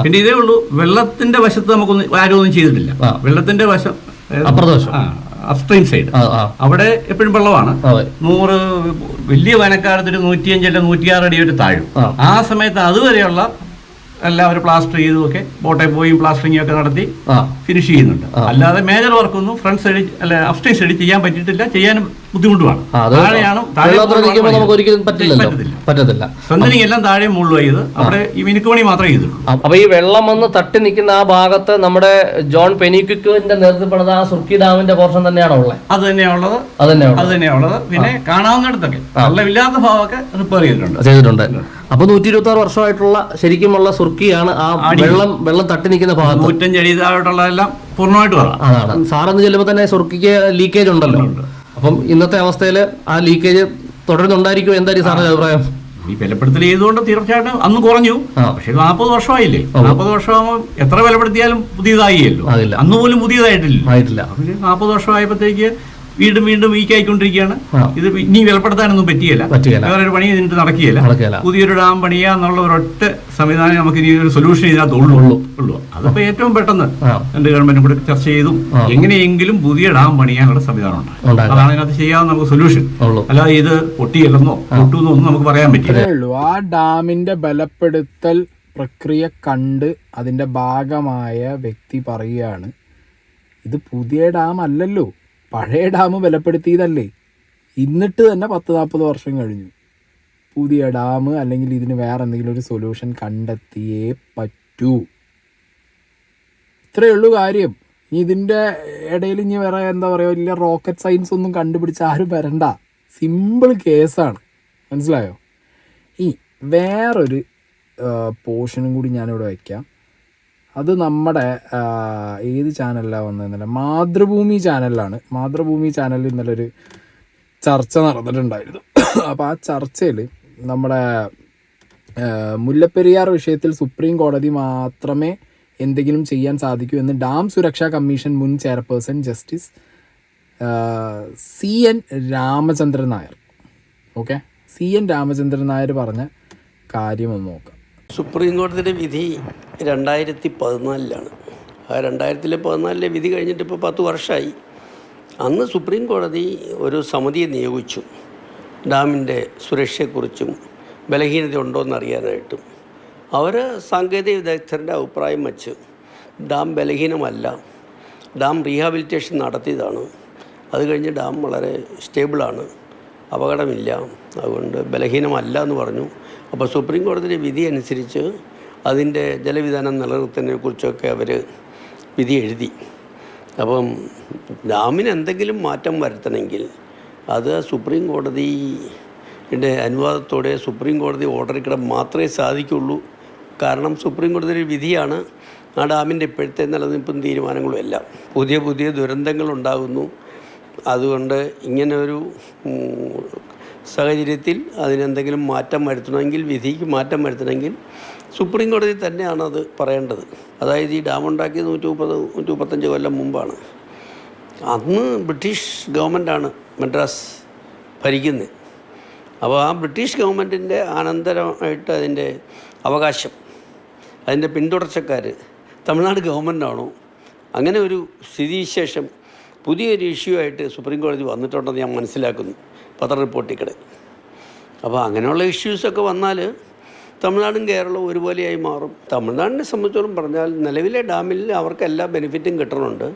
പിന്നെ ഇതേ ഉള്ളൂ, വെള്ളത്തിന്റെ വശത്ത് നമുക്കൊന്നും ആരും ഒന്നും ചെയ്തിട്ടില്ല. വെള്ളത്തിന്റെ വശം അപ്പുറത്തെ വശം അപ്സ്ട്രീം സൈഡ് അവിടെ എപ്പോഴും വെള്ളമാണ്. 100 വലിയ വേനൽക്കാലത്ത് ഒരു 105 അല്ല 106 അടി വരെ താഴും. ആ സമയത്ത് അതുവരെയുള്ള എല്ലാവരും പ്ലാസ്റ്റർ ചെയ്തുമൊക്കെ ബോട്ടെ പോയി പ്ലാസ്റ്ററിംഗ് ഒക്കെ നടത്തി ഫിനിഷ് ചെയ്യുന്നുണ്ട്. അല്ലാതെ മേജർ വർക്കൊന്നും ഫ്രണ്ട് സൈഡ് അല്ല അപ്സ്ട്രീം സൈഡ് ചെയ്യാൻ പറ്റിയിട്ടില്ല. ചെയ്യാനും ബുദ്ധിമുട്ടുമാണ്. പറ്റത്തില്ല. സ്വന്തം എല്ലാം താഴെ മുകളിൽ ചെയ്ത് അവിടെ ഈ മിനുക്കുപണി മാത്രമേ ചെയ്തുള്ളൂ. അപ്പൊ ഈ വെള്ളം വന്ന് തട്ടി നിൽക്കുന്ന ആ ഭാഗത്ത് നമ്മുടെ ജോൺ പെനിക്വിക്കിന്റെ നേതൃത്വപ്പെടുന്ന ആ സുർക്കി ഡാമിന്റെ പോർഷൻ തന്നെയാണോ ഉള്ളത്? അത് തന്നെയാണുള്ളത്. പിന്നെ കാണാവുന്നിടത്തൊക്കെ വെള്ളമില്ലാത്ത ഭാഗമൊക്കെ റിപ്പയർ ചെയ്തിട്ടുണ്ട്. അപ്പൊ 126 വർഷമായിട്ടുള്ള ശരിക്കുമുള്ള സുർക്കിയാണ് ആ വെള്ളം തട്ടി നിൽക്കുന്ന ഭാഗത്ത്. 105 അടി താഴോട്ടുള്ളതെല്ലാം പൂർണ്ണമായിട്ട് വരാം. അതാണ് സാറെന്ന് ചെല്ലുമ്പോൾ തന്നെ സുർക്കിക്ക് ലീക്കേജ് ഉണ്ടല്ലോ. അപ്പം ഇന്നത്തെ അവസ്ഥയിൽ ആ ലീക്കേജ് തുടരുന്നുണ്ടായിരിക്കും. എന്തായിരിക്കും സാറിന്റെ അഭിപ്രായം? ഈ ബലപ്പെടുത്തൽ ചെയ്തുകൊണ്ട് തീർച്ചയായിട്ടും അന്ന് കുറഞ്ഞു. പക്ഷെ 40 വർഷമായില്ലേ? 40 വർഷമാകുമ്പോൾ എത്ര ബലപ്പെടുത്തിയാലും പുതിയതായില്ലോ. അന്ന് പോലും പുതിയതായിട്ടില്ല. 40 വർഷമായപ്പോഴത്തേക്ക് വീണ്ടും വീക്കായിക്കൊണ്ടിരിക്കുകയാണ്. ഇത് ഇനി ബലപ്പെടുത്താനൊന്നും പറ്റിയല്ല. വേറൊരു പണി ഇതിന് നടക്കുകയില്ല. പുതിയൊരു ഡാം പണിയുക എന്നുള്ള ഒരൊറ്റ സംവിധാനം നമുക്ക് ഇനി ഒരു സൊല്യൂഷൻ ഇതിനകത്ത് ഉള്ളൂ. അതിപ്പോ ഏറ്റവും പെട്ടെന്ന് രണ്ട് ഗവൺമെന്റും കൂടെ ചർച്ച ചെയ്തും എങ്ങനെയെങ്കിലും പുതിയ ഡാം പണിയാനുള്ള സംവിധാനം ഉണ്ട്. അതാണ് ഇതിനകത്ത് ചെയ്യാവുന്ന നമുക്ക് സൊല്യൂഷൻ. അല്ലാതെ ഇത് പൊട്ടിയല്ലെന്നോ പൊട്ടുന്നോ ഒന്നും നമുക്ക് പറയാൻ പറ്റില്ല. ആ ഡാമിന്റെ ബലപ്പെടുത്തൽ പ്രക്രിയ കണ്ട് അതിന്റെ ഭാഗമായ വ്യക്തി പറയുകയാണ്, ഇത് പുതിയ ഡാം അല്ലല്ലോ, പഴയ ഡാം ബലപ്പെടുത്തിയതല്ലേ. എന്നിട്ട് തന്നെ 10-40 വർഷം കഴിഞ്ഞു. പുതിയ ഡാം അല്ലെങ്കിൽ ഇതിന് വേറെ എന്തെങ്കിലും ഒരു സൊല്യൂഷൻ കണ്ടെത്തിയേ പറ്റൂ. ഇത്രയേ ഉള്ളൂ കാര്യം. ഇതിൻ്റെ ഇടയിൽ ഇനി വേറെ എന്താ പറയുക, വലിയ റോക്കറ്റ് സയൻസ് ഒന്നും കണ്ടുപിടിച്ച് ആരും വരണ്ട. സിമ്പിൾ കേസാണ്. മനസ്സിലായോ? ഈ വേറൊരു പോർഷനും കൂടി ഞാനിവിടെ വയ്ക്കാം. അത് നമ്മുടെ ഏത് ചാനലിലാണ് വന്നതെന്നല്ല, മാതൃഭൂമി ചാനലിലാണ്. മാതൃഭൂമി ചാനലിൽ ഇന്നലെ ഒരു ചർച്ച നടന്നിട്ടുണ്ടായിരുന്നു. അപ്പോൾ ആ ചർച്ചയിൽ നമ്മുടെ മുല്ലപ്പെരിയാർ വിഷയത്തിൽ സുപ്രീം കോടതി മാത്രമേ എന്തെങ്കിലും ചെയ്യാൻ സാധിക്കൂ എന്ന് ഡാം സുരക്ഷാ കമ്മീഷൻ മുൻ chairperson justice CN Ramachandran Nair CN Ramachandran Nair പറഞ്ഞ കാര്യം ഒന്ന് നോക്കാം. സുപ്രീം കോടതിയുടെ വിധി 2014 ആ 2014 വിധി കഴിഞ്ഞിട്ട് ഇപ്പോൾ 10 വർഷമായി. അന്ന് സുപ്രീം കോടതി ഒരു സമിതിയെ നിയോഗിച്ചു ഡാമിൻ്റെ സുരക്ഷയെക്കുറിച്ചും ബലഹീനത ഉണ്ടോയെന്ന് അറിയാനായിട്ടും. അവർ സാങ്കേതിക വിദഗ്ധരുടെ അഭിപ്രായം വച്ച് ഡാം ബലഹീനമല്ല, ഡാം റീഹാബിലിറ്റേഷൻ നടത്തിയതാണ്, അത് കഴിഞ്ഞ് ഡാം വളരെ സ്റ്റേബിളാണ്, അപകടമില്ല, അതുകൊണ്ട് ബലഹീനമല്ല എന്ന് പറഞ്ഞു. അപ്പോൾ സുപ്രീം കോടതിയുടെ വിധി അനുസരിച്ച് അതിൻ്റെ ജലവിധാനം നിലനിർത്തുന്നതിനെക്കുറിച്ചൊക്കെ അവർ വിധി എഴുതി. അപ്പം ഡാമിന് എന്തെങ്കിലും മാറ്റം വരുത്തണമെങ്കിൽ അത് സുപ്രീം കോടതിയുടെ അനുവാദത്തോടെ സുപ്രീം കോടതി ഓർഡറിൽ കിട മാത്രമേ സാധിക്കുള്ളൂ. കാരണം സുപ്രീം കോടതിയുടെ വിധിയാണ് ആ ഡാമിൻ്റെ ഇപ്പോഴത്തെ നിലനിൽപ്പും തീരുമാനങ്ങളും എല്ലാം. പുതിയ പുതിയ ദുരന്തങ്ങൾ ഉണ്ടാകുന്നു. അതുകൊണ്ട് ഇങ്ങനെ ഒരു സാഹചര്യത്തിൽ അതിനെന്തെങ്കിലും മാറ്റം വരുത്തണമെങ്കിൽ, വിധിക്ക് മാറ്റം വരുത്തണമെങ്കിൽ സുപ്രീം കോടതി തന്നെയാണ് അത് പറയേണ്ടത്. അതായത് ഈ ഡാം ഉണ്ടാക്കിയത് 135 കൊല്ലം മുമ്പാണ്. അന്ന് ബ്രിട്ടീഷ് ഗവൺമെൻറ്റാണ് മദ്രാസ് ഭരിക്കുന്നത്. അപ്പോൾ ആ ബ്രിട്ടീഷ് ഗവൺമെൻറ്റിൻ്റെ അനന്തരമായിട്ട് അതിൻ്റെ അവകാശം, അതിൻ്റെ പിന്തുടർച്ചക്കാർ തമിഴ്നാട് ഗവൺമെൻറ്റാണോ? അങ്ങനെ ഒരു സ്ഥിതിവിശേഷം പുതിയൊരു ഇഷ്യൂ ആയിട്ട് സുപ്രീം കോടതി വന്നിട്ടുണ്ടെന്ന് ഞാൻ മനസ്സിലാക്കുന്നു പത്ര റിപ്പോർട്ടിൽ. അപ്പോൾ അങ്ങനെയുള്ള ഇഷ്യൂസൊക്കെ വന്നാൽ തമിഴ്നാടും കേരളവും ഒരുപോലെയായി മാറും. തമിഴ്നാടിനെ സംബന്ധിച്ചോളം പറഞ്ഞാൽ നിലവിലെ ഡാമിൽ അവർക്ക് എല്ലാ ബെനിഫിറ്റും കിട്ടുന്നുണ്ട്.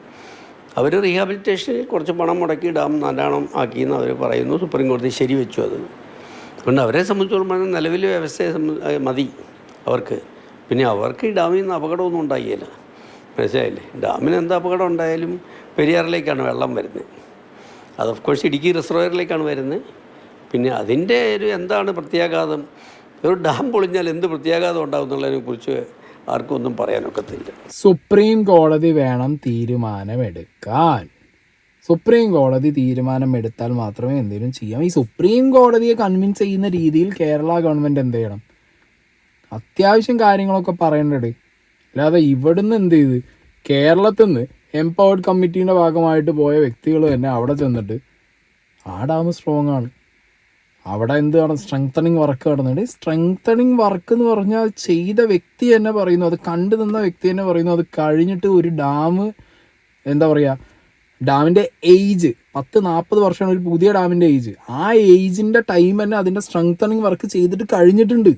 അവർ റീഹാബിലിറ്റേഷനിൽ കുറച്ച് പണം മുടക്കി ഡാം നല്ലോണം ആക്കിയെന്ന് അവർ പറയുന്നു. സുപ്രീം കോടതി ശരിവെച്ചു അത്. അതുകൊണ്ട് അവരെ സംബന്ധിച്ചോളം പറഞ്ഞാൽ നിലവിലെ വ്യവസ്ഥയെ മതി അവർക്ക്. പിന്നെ അവർക്ക് ഈ ഡാമിൽ നിന്ന് അപകടമൊന്നും ഉണ്ടായില്ല. മനസ്സിലായില്ലേ? ഡാമിന് എന്താ അപകടം ഉണ്ടായാലും പെരിയാറിലേക്കാണ് വെള്ളം വരുന്നത്. അത് ഓഫ് കോഴ്സ് ഇടുക്കി റിസർവയറിലേക്കാണ് വരുന്നത്. പിന്നെ അതിൻ്റെ ഒരു എന്താണ് പ്രത്യാഘാതം, ഒരു ഡാം പൊളിഞ്ഞാൽ എന്ത് പ്രത്യാഘാതം ഉണ്ടാകും എന്നുള്ളതിനെ കുറിച്ച് ആർക്കും ഒന്നും പറയാനൊക്കത്തില്ല. സുപ്രീം കോടതി വേണം തീരുമാനമെടുക്കാൻ. സുപ്രീം കോടതി തീരുമാനമെടുത്താൽ മാത്രമേ എന്തെങ്കിലും ചെയ്യാം. ഈ സുപ്രീം കോടതിയെ കൺവിൻസ് ചെയ്യുന്ന രീതിയിൽ കേരള ഗവൺമെൻറ് എന്ത് ചെയ്യണം? അത്യാവശ്യം കാര്യങ്ങളൊക്കെ പറയേണ്ടത്. അല്ലാതെ ഇവിടുന്ന് എന്ത് ചെയ്ത് കേരളത്തിൽ നിന്ന് എംപവേർഡ് കമ്മിറ്റീൻ്റെ ഭാഗമായിട്ട് പോയ വ്യക്തികൾ തന്നെ അവിടെ ചെന്നിട്ട് ആ ഡാം സ്ട്രോങ് ആണ്, അവിടെ എന്ത് സ്ട്രെങ്തനിങ് വർക്ക് നടന്നുണ്ട്. സ്ട്രെങ്തനിങ് വർക്ക് എന്ന് പറഞ്ഞാൽ ചെയ്ത വ്യക്തി തന്നെ പറയുന്നു, അത് കണ്ടു നിന്ന വ്യക്തി തന്നെ പറയുന്നു, അത് കഴിഞ്ഞിട്ട് ഒരു ഡാം എന്താ പറയുക, ഡാമിൻ്റെ ഏജ് 10-40 വർഷമാണ് ഒരു പുതിയ ഡാമിൻ്റെ ഏജ്. ആ ഏജിൻ്റെ ടൈം തന്നെ അതിൻ്റെ സ്ട്രെങ്തനിങ് വർക്ക് ചെയ്തിട്ട് കഴിഞ്ഞിട്ടുണ്ട്.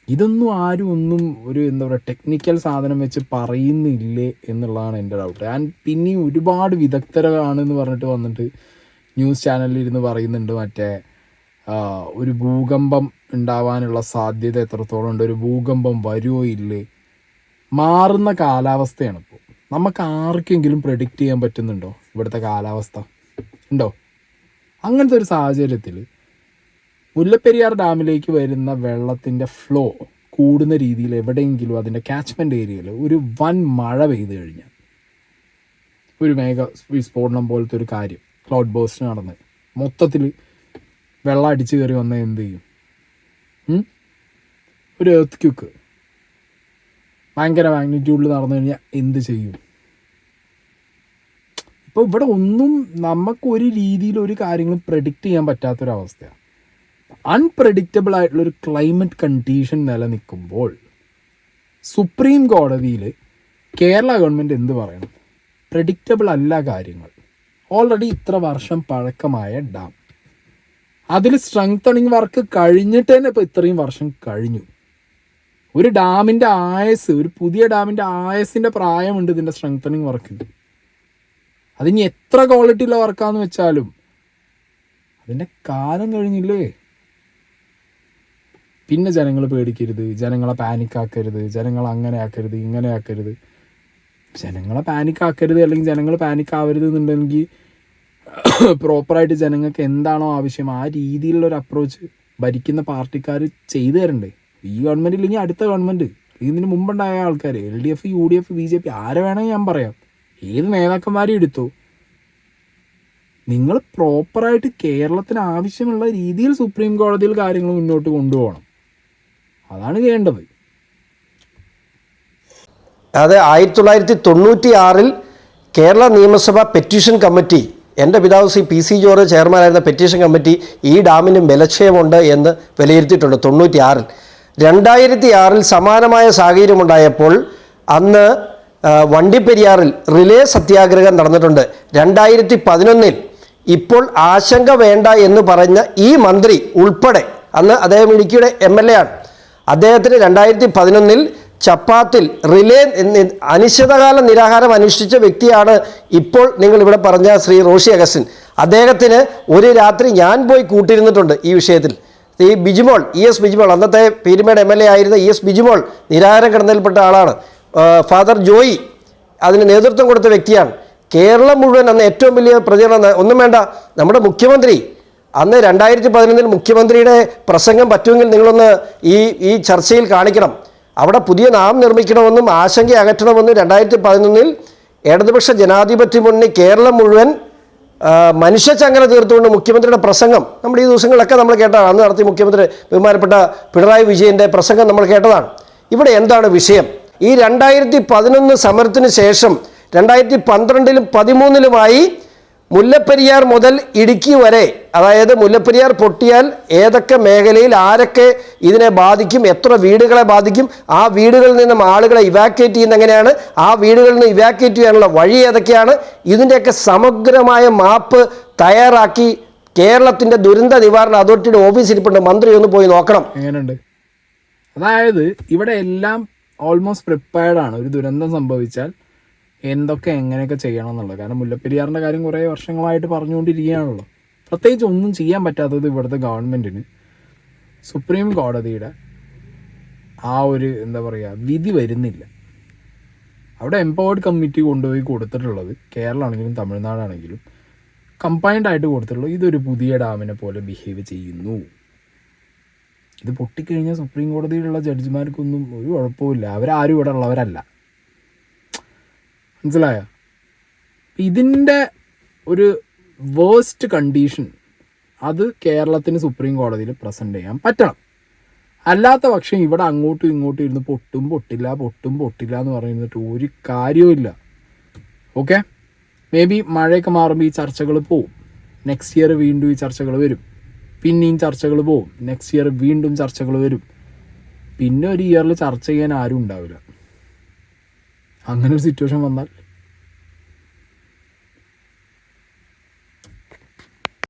ഇതൊന്നും ആരും ഒന്നും ഒരു എന്താ പറയുക ടെക്നിക്കൽ സാധനം വെച്ച് പറയുന്നില്ലേ എന്നുള്ളതാണ് എൻ്റെ ഡൗട്ട്. പിന്നെ ഒരുപാട് വിദഗ്ധരാണെന്ന് പറഞ്ഞിട്ട് വന്നിട്ട് ന്യൂസ് ചാനലിൽ ഇരുന്ന് പറയുന്നുണ്ട് മറ്റേ ഒരു ഭൂകമ്പം ഉണ്ടാവാനുള്ള സാധ്യത എത്രത്തോളം ഉണ്ട്, ഒരു ഭൂകമ്പം വരുമോ ഇല്ലേ. മാറുന്ന കാലാവസ്ഥയാണ് ഇപ്പോൾ. നമുക്ക് ആർക്കെങ്കിലും പ്രെഡിക്റ്റ് ചെയ്യാൻ പറ്റുന്നുണ്ടോ ഇവിടുത്തെ കാലാവസ്ഥ? ഉണ്ടോ? അങ്ങനത്തെ ഒരു സാഹചര്യത്തിൽ മുല്ലപ്പെരിയാർ ഡാമിലേക്ക് വരുന്ന വെള്ളത്തിൻ്റെ ഫ്ലോ കൂടുന്ന രീതിയിൽ എവിടെയെങ്കിലും അതിൻ്റെ കാച്ച്മെൻറ്റ് ഏരിയയിൽ ഒരു വൻ മഴ പെയ്തു കഴിഞ്ഞാൽ, ഒരു വിസ്ഫോടനം പോലത്തെ ഒരു കാര്യം, ക്ലൗഡ് ബേസ്റ്റ് നടന്ന് മൊത്തത്തിൽ വെള്ളം അടിച്ചു കയറി വന്നാൽ എന്ത് ചെയ്യും? ഒരു എർത്ത് ക്യുക്ക് ഭയങ്കര മാഗ്നിറ്റ്യൂഡിൽ നടന്നു കഴിഞ്ഞാൽ എന്ത് ചെയ്യും? ഇപ്പോൾ ഇവിടെ ഒന്നും നമുക്കൊരു രീതിയിൽ ഒരു കാര്യങ്ങളും പ്രെഡിക്റ്റ് ചെയ്യാൻ പറ്റാത്തൊരവസ്ഥയാണ്. അൺപ്രഡിക്റ്റബിൾ ആയിട്ടുള്ളൊരു ക്ലൈമറ്റ് കണ്ടീഷൻ നിലനിൽക്കുമ്പോൾ സുപ്രീം കോടതിയിൽ കേരള ഗവൺമെൻറ് എന്ത് പറയണം? പ്രെഡിക്റ്റബിൾ അല്ല കാര്യങ്ങൾ. ഓൾറെഡി ഇത്ര വർഷം പഴക്കമായ ഡാം, അതിൽ സ്ട്രെങ്തനിങ് വർക്ക് കഴിഞ്ഞിട്ട് തന്നെ ഇപ്പോൾ ഇത്രയും വർഷം കഴിഞ്ഞു. ഒരു ഡാമിൻ്റെ ആയസ്, ഒരു പുതിയ ഡാമിൻ്റെ ആയസിൻ്റെ പ്രായമുണ്ട് ഇതിൻ്റെ സ്ട്രെങ്തനിങ് വർക്ക്. അതിന് എത്ര ക്വാളിറ്റിയുള്ള വർക്കാന്ന് വെച്ചാലും അതിൻ്റെ കാലം കഴിഞ്ഞില്ലേ. പിന്നെ ജനങ്ങൾ പേടിക്കരുത്, ജനങ്ങളെ പാനിക്കാക്കരുത്, ജനങ്ങൾ അങ്ങനെ ആക്കരുത്, ഇങ്ങനെ ആക്കരുത്. ജനങ്ങളെ പാനിക്കാക്കരുത് അല്ലെങ്കിൽ ജനങ്ങൾ പാനിക്കാവരുത് എന്നുണ്ടെങ്കിൽ പ്രോപ്പറായിട്ട് ജനങ്ങൾക്ക് എന്താണോ ആവശ്യം ആ രീതിയിലുള്ളൊരു അപ്രോച്ച് ഭരിക്കുന്ന പാർട്ടിക്കാർ ചെയ്തു തരണ്ടേ. ഈ ഗവൺമെൻറ് ഇല്ലെങ്കിൽ അടുത്ത ഗവൺമെൻറ്, ഇതിന് മുമ്പുണ്ടായ ആൾക്കാർ LDF, UDF, BJP ആരെ വേണമെങ്കിൽ ഞാൻ പറയാം, ഏത് നേതാക്കന്മാരും എടുത്തു. നിങ്ങൾ പ്രോപ്പറായിട്ട് കേരളത്തിന് ആവശ്യമുള്ള രീതിയിൽ സുപ്രീം കോടതിയിൽ കാര്യങ്ങൾ മുന്നോട്ട് കൊണ്ടുപോകണം. അതാണ് ചെയ്യേണ്ടത്. അത് 1996 കേരള നിയമസഭ പെറ്റീഷൻ കമ്മിറ്റി, എൻ്റെ പിതാവ് ശ്രീ PC ജോർജ് ചെയർമാനായിരുന്ന പെറ്റീഷൻ കമ്മിറ്റി ഈ ഡാമിന് ബലക്ഷയമുണ്ട് എന്ന് വിലയിരുത്തിയിട്ടുണ്ട് 96. 2006 സമാനമായ സാഹചര്യമുണ്ടായപ്പോൾ അന്ന് വണ്ടിപ്പെരിയാറിൽ റിലേ സത്യാഗ്രഹം നടന്നിട്ടുണ്ട്. 2011 ഇപ്പോൾ ആശങ്ക വേണ്ട എന്ന് പറഞ്ഞ ഈ മന്ത്രി ഉൾപ്പെടെ, അന്ന് അദ്ദേഹം ഇടുക്കിയുടെ MLA ആണ്, അദ്ദേഹത്തിന് 2011 ചപ്പാത്തിൽ റിലേ അനിശ്ചിതകാല നിരാഹാരം അനുഷ്ഠിച്ച വ്യക്തിയാണ് ഇപ്പോൾ നിങ്ങൾ ഇവിടെ പറഞ്ഞ ശ്രീ റോഷി അഗസ്റ്റിൻ. അദ്ദേഹത്തിന് ഒരു രാത്രി ഞാൻ പോയി കൂട്ടിരുന്നിട്ടുണ്ട് ഈ വിഷയത്തിൽ. ഈ ബിജിമോൾ, ES ബിജിമോൾ, അന്നത്തെ പീരുമേട് MLA ആയിരുന്ന ES ബിജിമോൾ നിരാഹാരം കിടന്നതിൽപ്പെട്ട ആളാണ്. ഫാദർ ജോയി അതിന് നേതൃത്വം കൊടുത്ത വ്യക്തിയാണ്. കേരളം മുഴുവൻ അന്ന് ഏറ്റവും വലിയ പ്രചരണം, ഒന്നും വേണ്ട, നമ്മുടെ മുഖ്യമന്ത്രി അന്ന് 2011 മുഖ്യമന്ത്രിയുടെ പ്രസംഗം പറ്റുമെങ്കിൽ നിങ്ങളൊന്ന് ഈ ചർച്ചയിൽ കാണിക്കണം. അവിടെ പുതിയ ഡാം നിർമ്മിക്കണമെന്നും ആശങ്ക അകറ്റണമെന്നും 2011 ഇടതുപക്ഷ ജനാധിപത്യ മുന്നണി കേരളം മുഴുവൻ മനുഷ്യച്ചങ്ങല തീർത്തുകൊണ്ട് മുഖ്യമന്ത്രിയുടെ പ്രസംഗം നമ്മുടെ ഈ ദിവസങ്ങളിലൊക്കെ നമ്മൾ കേട്ടതാണ്. അന്ന് നടത്തിയ മുഖ്യമന്ത്രി ബഹുമാനപ്പെട്ട പിണറായി വിജയൻ്റെ പ്രസംഗം നമ്മൾ കേട്ടതാണ്. ഇവിടെ എന്താണ് വിഷയം? ഈ 2011 സമരത്തിന് ശേഷം 2012-ലും 2013-ലുമായി മുല്ലപ്പെരിയാർ മുതൽ ഇടുക്കി വരെ, അതായത് മുല്ലപ്പെരിയാർ പൊട്ടിയാൽ ഏതൊക്കെ മേഖലയിൽ ആരൊക്കെ ഇതിനെ ബാധിക്കും, എത്ര വീടുകളെ ബാധിക്കും, ആ വീടുകളിൽ നിന്നും ആളുകളെ ഇവാക്യുവേറ്റ് ചെയ്യുന്ന എങ്ങനെയാണ്, ആ വീടുകളിൽ നിന്ന് ഇവാക്യുവേറ്റ് ചെയ്യാനുള്ള വഴി ഏതൊക്കെയാണ്, ഇതിൻ്റെയൊക്കെ സമഗ്രമായ മാപ്പ് തയ്യാറാക്കി കേരളത്തിൻ്റെ ദുരന്ത നിവാരണ അതോറിറ്റിയുടെ ഓഫീസിൽ ഇരിപ്പുണ്ട്. മന്ത്രി ഒന്ന് പോയി നോക്കണം. എങ്ങനെയുണ്ട്? അതായത് ഇവിടെ എല്ലാം ഓൾമോസ്റ്റ് പ്രിപ്പയർഡാണ്. ഒരു ദുരന്തം സംഭവിച്ചാൽ എന്തൊക്കെ എങ്ങനെയൊക്കെ ചെയ്യണം എന്നുള്ളത്. കാരണം മുല്ലപ്പെരിയാറിൻ്റെ കാര്യം കുറേ വർഷങ്ങളായിട്ട് പറഞ്ഞുകൊണ്ടിരിക്കുകയാണല്ലോ. പ്രത്യേകിച്ച് ഒന്നും ചെയ്യാൻ പറ്റാത്തത് ഇവിടുത്തെ ഗവൺമെൻറ്റിന് സുപ്രീം കോടതിയുടെ ആ ഒരു എന്താ പറയുക വിധി വരുന്നില്ല. അവിടെ എംപവേർഡ് കമ്മിറ്റി കൊണ്ടുപോയി കൊടുത്തിട്ടുള്ളത് കേരളമാണെങ്കിലും തമിഴ്നാടാണെങ്കിലും കമ്പൈൻഡ് ആയിട്ട് കൊടുത്തിട്ടുള്ളത് ഇതൊരു പുതിയ ഡാമിനെ പോലെ ബിഹേവ് ചെയ്യുന്നു. ഇത് പൊട്ടിക്കഴിഞ്ഞാൽ സുപ്രീം കോടതിയിലുള്ള ജഡ്ജിമാർക്കൊന്നും ഒരു കുഴപ്പമില്ല. അവരാരും ഇവിടെ ഉള്ളവരല്ല. മനസ്സിലായോ? ഇതിൻ്റെ ഒരു വേസ്റ്റ് കണ്ടീഷൻ അത് കേരളത്തിന് സുപ്രീം കോടതിയിൽ പ്രസൻറ്റ് ചെയ്യാൻ പറ്റണം. അല്ലാത്ത പക്ഷം ഇവിടെ അങ്ങോട്ടും ഇങ്ങോട്ടും ഇരുന്ന് പൊട്ടും പൊട്ടില്ല എന്ന് പറയുന്നിട്ട് ഒരു കാര്യവുമില്ല. ഓക്കെ, മേ ബി മഴയൊക്കെ മാറുമ്പോൾ ഈ ചർച്ചകൾ പോവും. നെക്സ്റ്റ് ഇയർ വീണ്ടും ഈ ചർച്ചകൾ വരും. പിന്നെയും ചർച്ചകൾ പോവും. നെക്സ്റ്റ് ഇയർ വീണ്ടും ചർച്ചകൾ വരും. പിന്നെ ഒരു ഇയറിൽ ചർച്ച ചെയ്യാൻ ആരും ഉണ്ടാവില്ല. അങ്ങനെ ഒരു സിറ്റുവേഷൻ വന്നാൽ